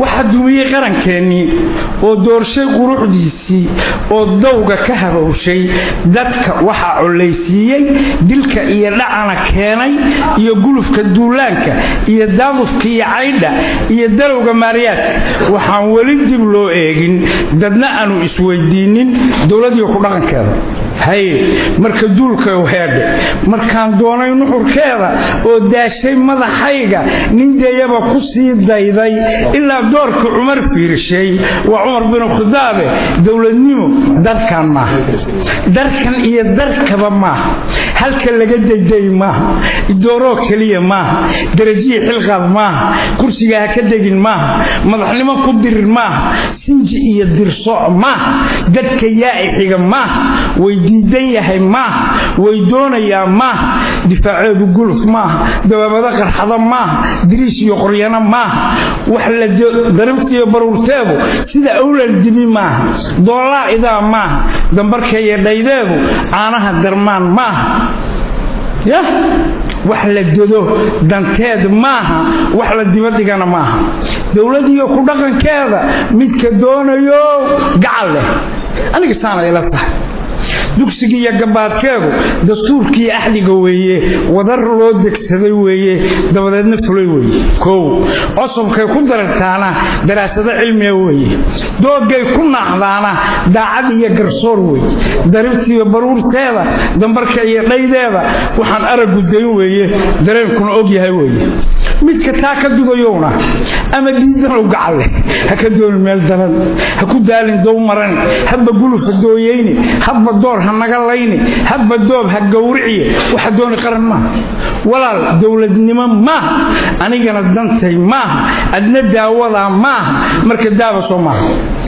waxa dumiyay qarankeeni oo doorshay quruxdiisii oo dawga ka habowshay dadka waxa culeysiiyay dilka iyo dhacana keenay iyo gulufka duulaanka iyo daadufka iyo caydha iyo dalowga maariyaadka waxaan wali dib loo eegin dadna aanu isweydiinin dawladii ku dhaqankeeda hay marka duulka weedhe markaan doonay nuxurkeeda oo daashay madaxayga nin deeyaba ku sii dayday ilaa doorka Umar fiirshay waa Umar bin Khadaab dawladnimo darkan ma darkan iyo darkaba ma halka laga dayday ma dooro kaliya ma darajiye xilqad ma kursiga ka dagin ma madaxnimo ku dirir ma sinji iyo dirso ma dadka yaa xiga ma diidan yahay ma way doonaya ma difaaceedu gulf ma dababada qarxada ma diriis iyo qoryana ma wax la darabtiyo baruurteedu sida awlal dibi ma doolaa ida ma dambarkay dhaydeedu caanaha darmaan ma ya wax la dodo danteed maaha wax la dibaddigana maaha dawladii ku dhaqankeeda midka doonayo gacal leh aniga saana ila tahay dugsiga gabaadkeedu dastuurkii ahliga weeye wadar loo degsaday weeye dabadeedna fulay weeye koow cusubkay ku darartaana daraasada cilmiga weeye doogay ku naqdaana daacad iyo garsoor weeye darabtiyo baruurteeda dambarka iyo dhaydeeda waxaan aragu day weeye dareenkuna og yahay weeye midka taa ka dudayowna ama diidan u gacal ha ka doon meel daran ha ku daalin dow maran habba guluf dooyeyni habba door ha naga layni habba doob ha gowriciye waxa doon qaran ma walaal dawladnimo ma anigana dantay ma adna daawada ma marka daaba Soomaaliya